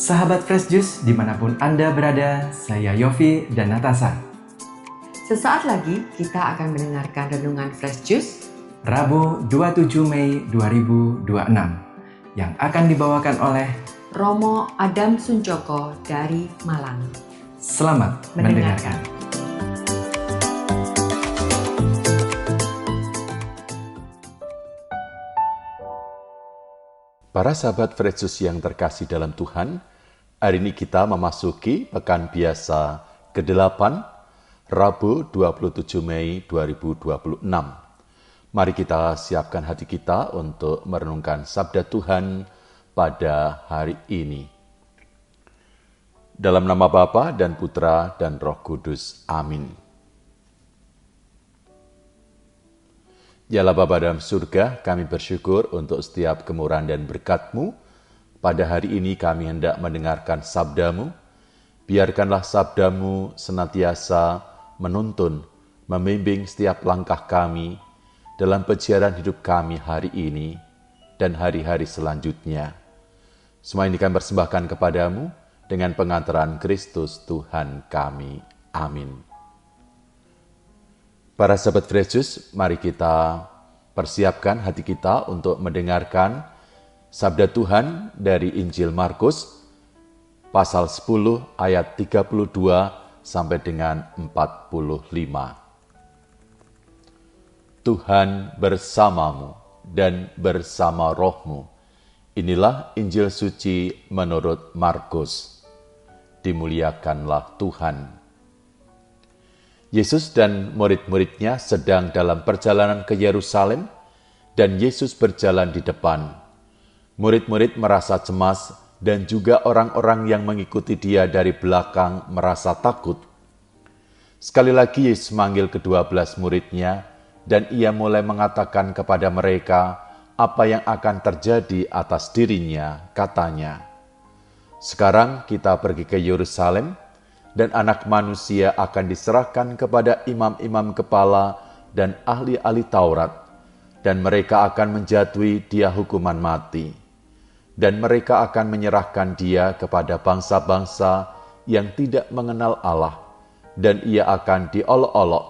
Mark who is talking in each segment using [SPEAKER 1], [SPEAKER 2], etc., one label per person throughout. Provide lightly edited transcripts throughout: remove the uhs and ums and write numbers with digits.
[SPEAKER 1] Sahabat Fresh Juice dimanapun Anda berada, saya Yofi dan Natasha.
[SPEAKER 2] Sesaat lagi kita akan mendengarkan Renungan Fresh Juice
[SPEAKER 1] Rabu 27 Mei 2026 yang akan dibawakan oleh
[SPEAKER 2] Romo Adam Sunjoko dari Malang.
[SPEAKER 1] Selamat mendengarkan.
[SPEAKER 3] Para sahabat Fresh Juice yang terkasih dalam Tuhan, hari ini kita memasuki Pekan Biasa ke-8, Rabu 27 Mei 2026. Mari kita siapkan hati kita untuk merenungkan sabda Tuhan pada hari ini. Dalam nama Bapa dan Putra dan Roh Kudus. Amin. Yalah Bapa dalam surga, kami bersyukur untuk setiap kemurahan dan berkat-Mu. Pada hari ini kami hendak mendengarkan sabda-Mu. Biarkanlah sabda-Mu senantiasa menuntun, membimbing setiap langkah kami dalam perjalanan hidup kami hari ini dan hari-hari selanjutnya. Semua ini kami persembahkan kepadamu dengan pengantaran Kristus Tuhan kami. Amin. Para sahabat Fresh Juice, mari kita persiapkan hati kita untuk mendengarkan sabda Tuhan dari Injil Markus, pasal 10 ayat 32 sampai dengan 45. Tuhan bersamamu dan bersama rohmu. Inilah Injil suci menurut Markus. Dimuliakanlah Tuhan. Yesus dan murid-muridnya sedang dalam perjalanan ke Yerusalem, dan Yesus berjalan di depan. Murid-murid merasa cemas, dan juga orang-orang yang mengikuti dia dari belakang merasa takut. Sekali lagi Yesus manggil ke-12 muridnya, dan ia mulai mengatakan kepada mereka apa yang akan terjadi atas dirinya, katanya, "Sekarang kita pergi ke Yerusalem, dan anak manusia akan diserahkan kepada imam-imam kepala dan ahli-ahli Taurat, dan mereka akan menjatuhi dia hukuman mati. Dan mereka akan menyerahkan dia kepada bangsa-bangsa yang tidak mengenal Allah, dan ia akan diolok-olok,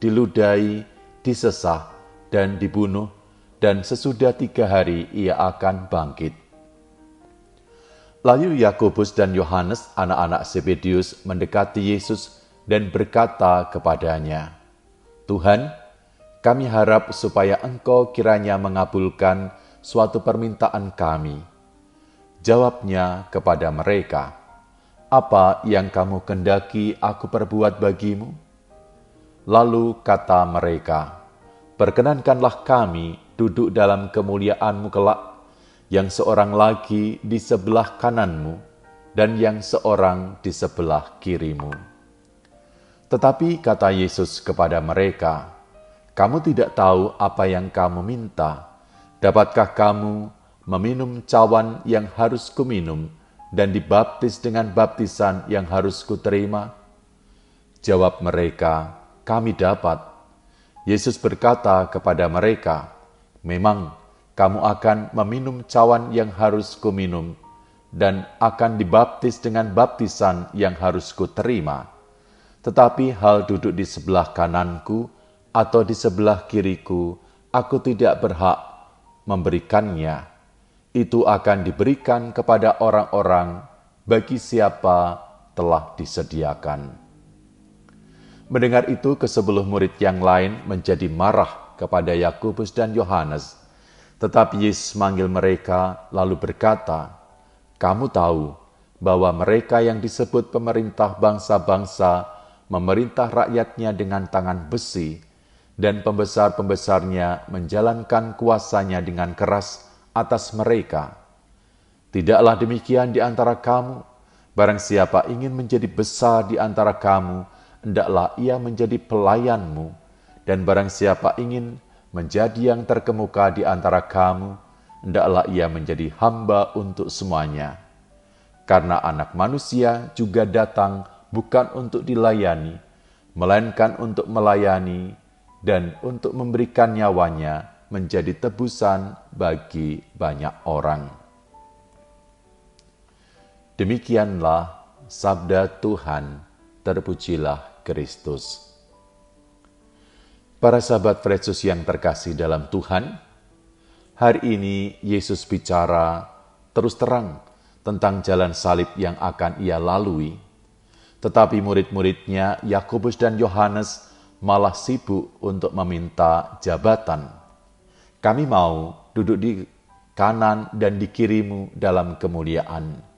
[SPEAKER 3] diludahi, disesah, dan dibunuh, dan sesudah 3 hari ia akan bangkit." Lalu Yakobus dan Yohanes, anak-anak Zebedius, mendekati Yesus dan berkata kepadanya, "Tuhan, kami harap supaya Engkau kiranya mengabulkan suatu permintaan kami." Jawabnya kepada mereka, "Apa yang kamu kehendaki aku perbuat bagimu?" Lalu kata mereka, "Perkenankanlah kami duduk dalam kemuliaan-Mu kelak, yang seorang lagi di sebelah kananmu, dan yang seorang di sebelah kirimu." Tetapi kata Yesus kepada mereka, "Kamu tidak tahu apa yang kamu minta. Dapatkah kamu meminum cawan yang harus kuminum, dan dibaptis dengan baptisan yang harus kuterima?" Jawab mereka, "Kami dapat." Yesus berkata kepada mereka, "Memang kamu akan meminum cawan yang harus kuminum, dan akan dibaptis dengan baptisan yang harus kuterima. Tetapi hal duduk di sebelah kananku atau di sebelah kiriku, aku tidak berhak memberikannya. Itu akan diberikan kepada orang-orang bagi siapa telah disediakan." Mendengar itu, ke-10 murid yang lain menjadi marah kepada Yakobus dan Yohanes. Tetapi Yesus manggil mereka lalu berkata, "Kamu tahu bahwa mereka yang disebut pemerintah bangsa-bangsa memerintah rakyatnya dengan tangan besi, dan pembesar-pembesarnya menjalankan kuasanya dengan keras atas mereka. Tidaklah demikian di antara kamu. Barang siapa ingin menjadi besar di antara kamu, hendaklah ia menjadi pelayanmu, dan barang siapa ingin menjadi yang terkemuka di antara kamu, hendaklah ia menjadi hamba untuk semuanya. Karena Anak Manusia juga datang bukan untuk dilayani, melainkan untuk melayani dan untuk memberikan nyawanya menjadi tebusan bagi banyak orang." Demikianlah sabda Tuhan, terpujilah Kristus. Para sahabat Fresh Juice yang terkasih dalam Tuhan, hari ini Yesus bicara terus terang tentang jalan salib yang akan ia lalui. Tetapi murid-muridnya Yakobus dan Yohanes malah sibuk untuk meminta jabatan. Kami mau duduk di kanan dan di kirimu dalam kemuliaan.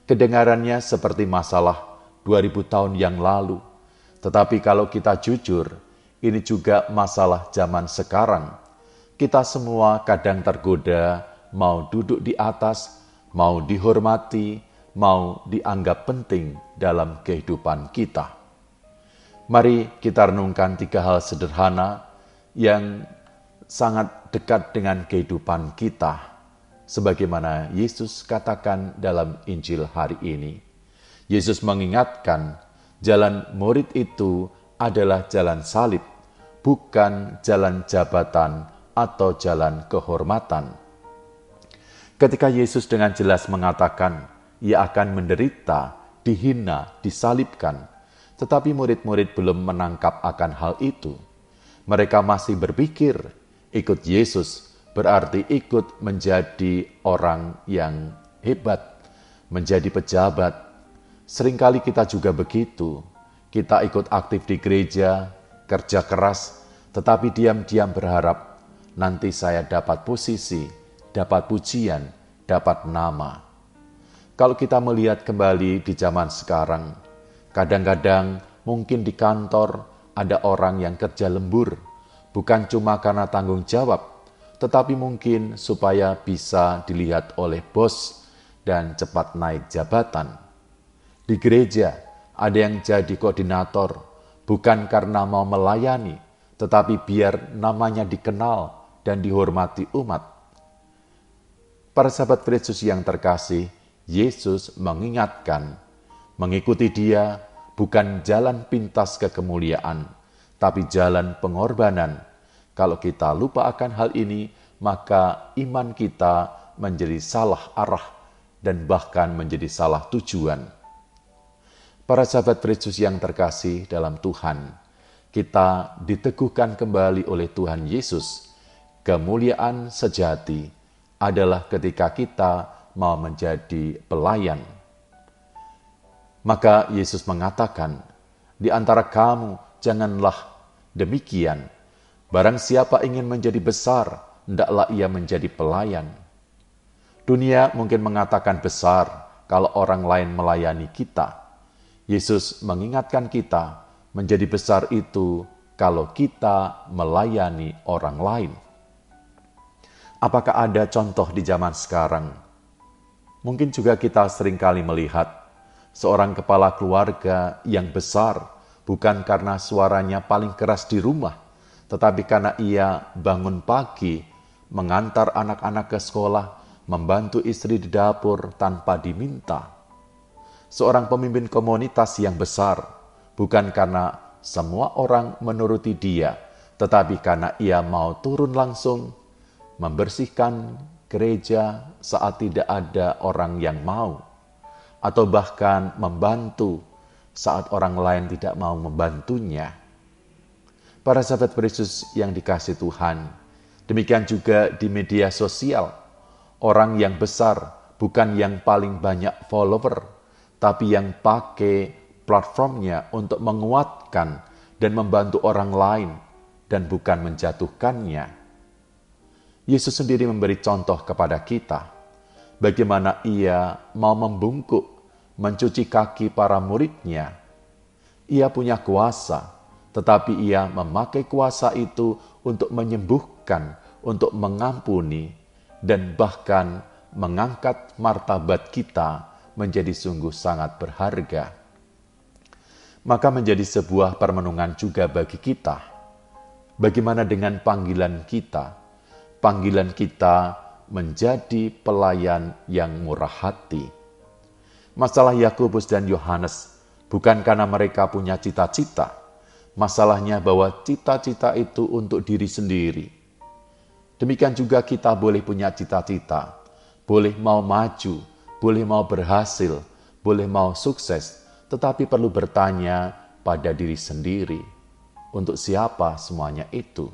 [SPEAKER 3] Kedengarannya seperti masalah 2000 tahun yang lalu. Tetapi kalau kita jujur, ini juga masalah zaman sekarang. Kita semua kadang tergoda mau duduk di atas, mau dihormati, mau dianggap penting dalam kehidupan kita. Mari kita renungkan 3 hal sederhana yang sangat dekat dengan kehidupan kita. Sebagaimana Yesus katakan dalam Injil hari ini. Yesus mengingatkan jalan murid itu adalah jalan salib, bukan jalan jabatan atau jalan kehormatan. Ketika Yesus dengan jelas mengatakan ia akan menderita, dihina, disalibkan, tetapi murid-murid belum menangkap akan hal itu. Mereka masih berpikir ikut Yesus berarti ikut menjadi orang yang hebat, menjadi pejabat. Seringkali kita juga begitu. Kita ikut aktif di gereja, kerja keras, tetapi diam-diam berharap nanti saya dapat posisi, dapat pujian, dapat nama. Kalau kita melihat kembali di zaman sekarang, kadang-kadang mungkin di kantor ada orang yang kerja lembur, bukan cuma karena tanggung jawab, tetapi mungkin supaya bisa dilihat oleh bos dan cepat naik jabatan. Di gereja ada yang jadi koordinator, bukan karena mau melayani, tetapi biar namanya dikenal dan dihormati umat. Para sahabat Kristus yang terkasih, Yesus mengingatkan, mengikuti Dia bukan jalan pintas ke kemuliaan, tapi jalan pengorbanan. Kalau kita lupa akan hal ini, maka iman kita menjadi salah arah dan bahkan menjadi salah tujuan. Para sahabat Kristus yang terkasih dalam Tuhan, kita diteguhkan kembali oleh Tuhan Yesus. Kemuliaan sejati adalah ketika kita mau menjadi pelayan. Maka Yesus mengatakan, di antara kamu janganlah demikian. Barang siapa ingin menjadi besar, hendaklah ia menjadi pelayan. Dunia mungkin mengatakan besar kalau orang lain melayani kita. Yesus mengingatkan kita menjadi besar itu kalau kita melayani orang lain. Apakah ada contoh di zaman sekarang? Mungkin juga kita seringkali melihat seorang kepala keluarga yang besar bukan karena suaranya paling keras di rumah, tetapi karena ia bangun pagi, mengantar anak-anak ke sekolah, membantu istri di dapur tanpa diminta. Seorang pemimpin komunitas yang besar, bukan karena semua orang menuruti dia, tetapi karena ia mau turun langsung, membersihkan gereja saat tidak ada orang yang mau, atau bahkan membantu saat orang lain tidak mau membantunya. Para sahabat Kristus yang dikasihi Tuhan, demikian juga di media sosial, orang yang besar bukan yang paling banyak follower, tapi yang pakai platformnya untuk menguatkan dan membantu orang lain dan bukan menjatuhkannya. Yesus sendiri memberi contoh kepada kita, bagaimana ia mau membungkuk, mencuci kaki para muridnya. Ia punya kuasa, tetapi ia memakai kuasa itu untuk menyembuhkan, untuk mengampuni, dan bahkan mengangkat martabat kita menjadi sungguh sangat berharga. Maka menjadi sebuah permenungan juga bagi kita. Bagaimana dengan panggilan kita? Panggilan kita menjadi pelayan yang murah hati. Masalah Yakobus dan Yohanes bukan karena mereka punya cita-cita. Masalahnya bahwa cita-cita itu untuk diri sendiri. Demikian juga kita boleh punya cita-cita, boleh mau maju, boleh mau berhasil, boleh mau sukses, tetapi perlu bertanya pada diri sendiri, untuk siapa semuanya itu?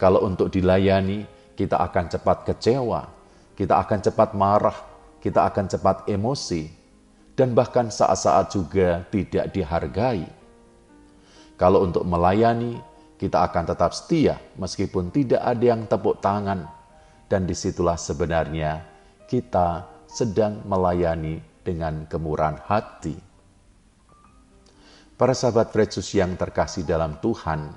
[SPEAKER 3] Kalau untuk dilayani, kita akan cepat kecewa, kita akan cepat marah, kita akan cepat emosi, dan bahkan saat-saat juga tidak dihargai. Kalau untuk melayani, kita akan tetap setia meskipun tidak ada yang tepuk tangan. Dan disitulah sebenarnya kita sedang melayani dengan kemurahan hati. Para sahabat Fresh Juice yang terkasih dalam Tuhan,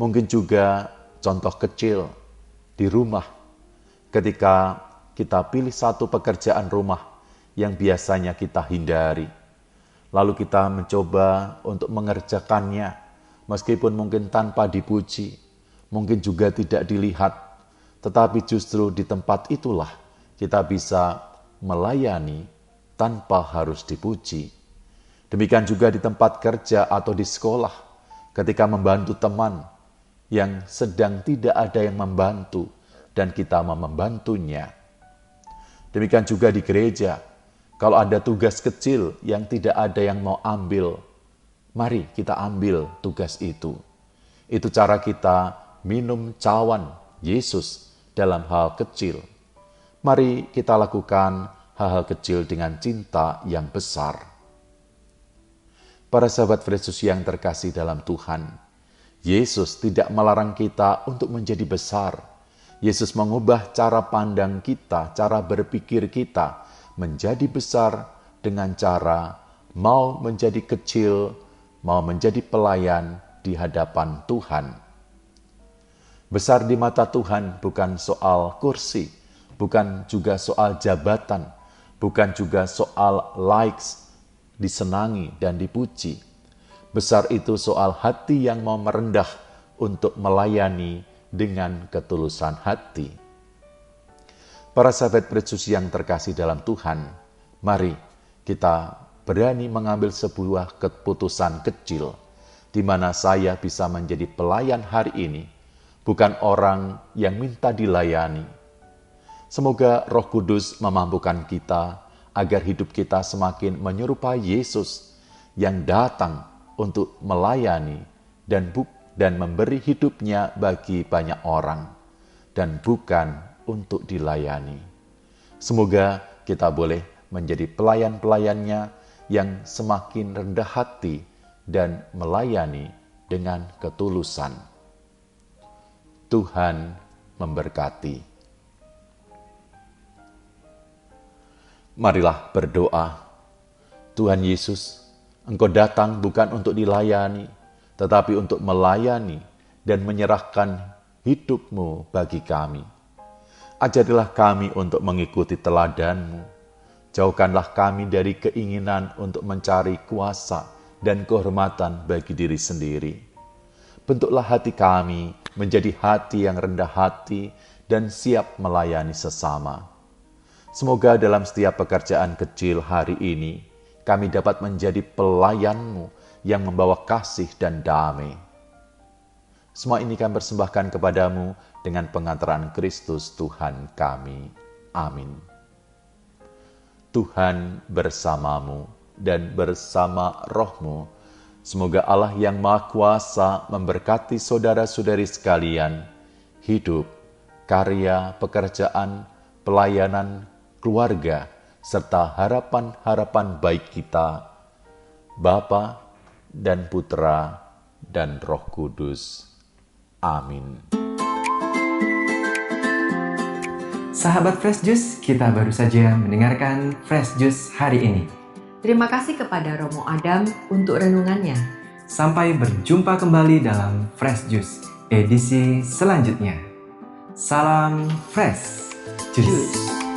[SPEAKER 3] mungkin juga contoh kecil di rumah ketika kita pilih satu pekerjaan rumah yang biasanya kita hindari. Lalu kita mencoba untuk mengerjakannya, meskipun mungkin tanpa dipuji, mungkin juga tidak dilihat, tetapi justru di tempat itulah kita bisa melayani tanpa harus dipuji. Demikian juga di tempat kerja atau di sekolah, ketika membantu teman yang sedang tidak ada yang membantu dan kita mau membantunya. Demikian juga di gereja, kalau ada tugas kecil yang tidak ada yang mau ambil, mari kita ambil tugas itu. Itu cara kita minum cawan Yesus dalam hal kecil. Mari kita lakukan hal-hal kecil dengan cinta yang besar. Para sahabat Fresh Juice yang terkasih dalam Tuhan, Yesus tidak melarang kita untuk menjadi besar. Yesus mengubah cara pandang kita, cara berpikir kita, menjadi besar dengan cara mau menjadi kecil, mau menjadi pelayan di hadapan Tuhan. Besar di mata Tuhan bukan soal kursi, bukan juga soal jabatan, bukan juga soal likes, disenangi dan dipuji. Besar itu soal hati yang mau merendah untuk melayani dengan ketulusan hati. Para sahabat Fresh Juice yang terkasih dalam Tuhan, mari kita berani mengambil sebuah keputusan kecil, di mana saya bisa menjadi pelayan hari ini, bukan orang yang minta dilayani. Semoga Roh Kudus memampukan kita agar hidup kita semakin menyerupai Yesus yang datang untuk melayani dan memberi hidupnya bagi banyak orang, dan bukan untuk dilayani. Semoga kita boleh menjadi pelayan-pelayannya yang semakin rendah hati dan melayani dengan ketulusan. Tuhan memberkati. Marilah berdoa. Tuhan Yesus, Engkau datang bukan untuk dilayani, tetapi untuk melayani dan menyerahkan hidup-Mu bagi kami. Ajarilah kami untuk mengikuti teladan-Mu. Jauhkanlah kami dari keinginan untuk mencari kuasa dan kehormatan bagi diri sendiri. Bentuklah hati kami menjadi hati yang rendah hati dan siap melayani sesama. Semoga dalam setiap pekerjaan kecil hari ini, kami dapat menjadi pelayan-Mu yang membawa kasih dan damai. Semua ini kami persembahkan kepadamu dengan pengantaran Kristus Tuhan kami. Amin. Tuhan bersamamu dan bersama rohmu. Semoga Allah yang Maha Kuasa memberkati saudara-saudari sekalian, hidup, karya, pekerjaan, pelayanan, keluarga, serta harapan-harapan baik kita, Bapa dan Putra dan Roh Kudus. Amin.
[SPEAKER 1] Sahabat Fresh Juice, kita baru saja mendengarkan Fresh Juice hari ini.
[SPEAKER 2] Terima kasih kepada Romo Adam untuk renungannya.
[SPEAKER 1] Sampai berjumpa kembali dalam Fresh Juice edisi selanjutnya. Salam Fresh Juice.